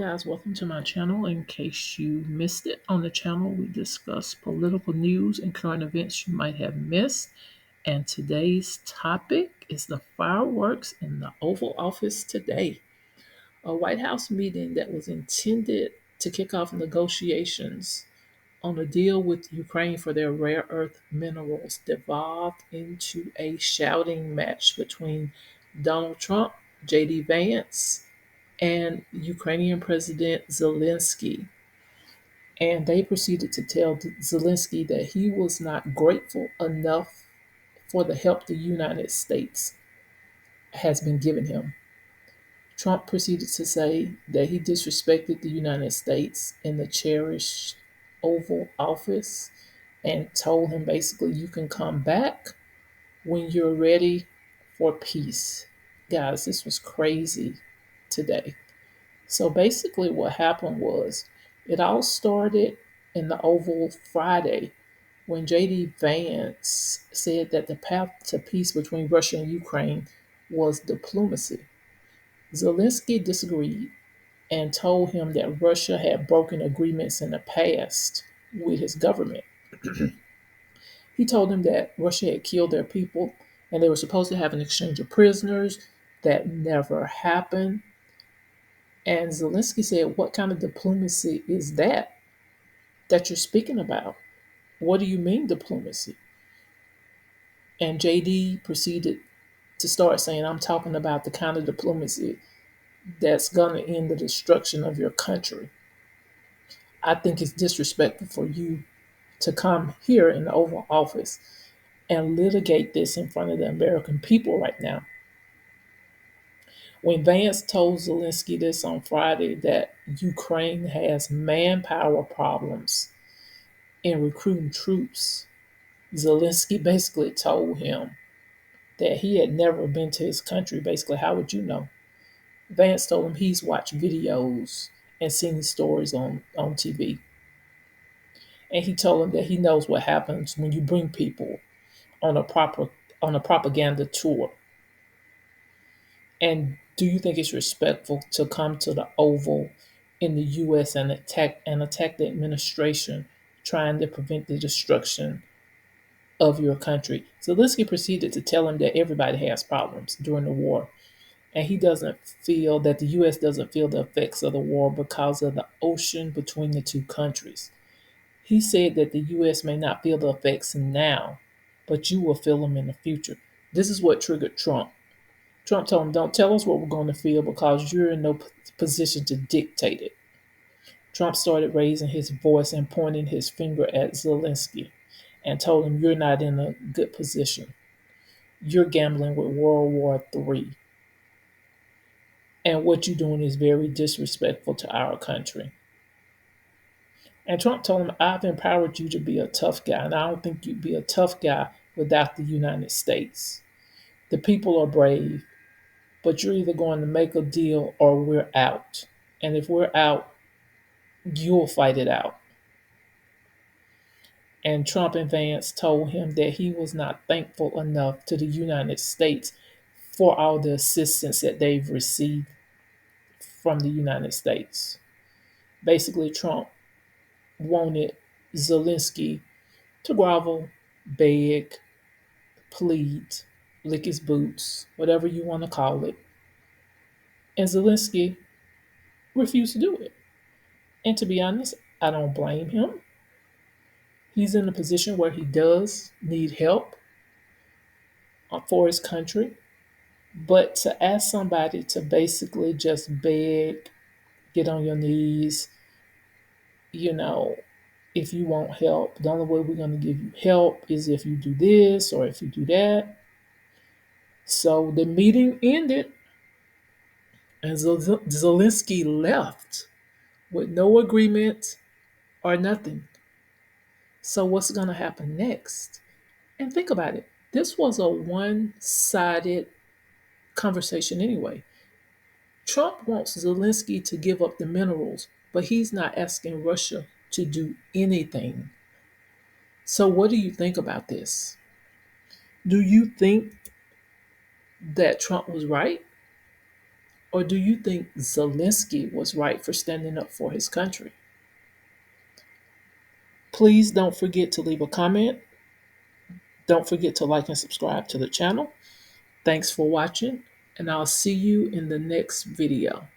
Guys, welcome to my channel. In case you missed it, on the channel we discuss political news and current events you might have missed. And today's topic is the fireworks in the Oval Office today. A White House meeting that was intended to kick off negotiations on a deal with Ukraine for their rare earth minerals devolved into a shouting match between Donald Trump, J.D. Vance, and Ukrainian President Zelensky. And they proceeded to tell Zelensky that he was not grateful enough for the help the United States has been giving him. Trump proceeded to say that he disrespected the United States in the cherished Oval Office and told him basically, you can come back when you're ready for peace. Guys, this was crazy today. So basically, what happened was it all started in the Oval Friday when J.D. Vance said that the path to peace between Russia and Ukraine was diplomacy. Zelensky disagreed and told him that Russia had broken agreements in the past with his government. He told him that Russia had killed their people and they were supposed to have an exchange of prisoners. That never happened. And Zelensky said, what kind of diplomacy is that you're speaking about? What do you mean diplomacy? And JD proceeded to start saying, I'm talking about the kind of diplomacy that's going to end the destruction of your country. I think it's disrespectful for you to come here in the Oval Office and litigate this in front of the American people right now. When Vance told Zelensky this on Friday that Ukraine has manpower problems in recruiting troops, Zelensky basically told him that he had never been to his country. Basically, how would you know? Vance told him he's watched videos and seen stories on TV. And he told him that he knows what happens when you bring people on a propaganda tour. And do you think it's respectful to come to the Oval in the US and attack the administration trying to prevent the destruction of your country? Zelensky proceeded to tell him that everybody has problems during the war, and he doesn't feel that the U.S. doesn't feel the effects of the war because of the ocean between the two countries. He said that the U.S. may not feel the effects now, but you will feel them in the future. This is what triggered Trump. Trump told him, don't tell us what we're going to feel because you're in no position to dictate it. Trump started raising his voice and pointing his finger at Zelensky and told him, you're not in a good position. You're gambling with World War III. And what you're doing is very disrespectful to our country. And Trump told him, I've empowered you to be a tough guy, and I don't think you'd be a tough guy without the United States. The people are brave, but you're either going to make a deal or we're out. And if we're out, you'll fight it out. And Trump and Vance told him that he was not thankful enough to the United States for all the assistance that they've received from the United States. Basically, Trump wanted Zelensky to grovel, beg, plead, lick his boots, whatever you want to call it. And Zelensky refused to do it. And to be honest, I don't blame him. He's in a position where he does need help for his country. But to ask somebody to basically just beg, get on your knees, you know, if you want help, the only way we're going to give you help is if you do this or if you do that. So the meeting ended and Zelensky left with no agreement or nothing. So what's going to happen next? And think about it. This was a one-sided conversation anyway. Trump wants Zelensky to give up the minerals, but he's not asking Russia to do anything. So what do you think about this? Do you think that Trump was right? Or do you think Zelensky was right for standing up for his country? Please don't forget to leave a comment. Don't forget to like and subscribe to the channel. Thanks for watching, and I'll see you in the next video.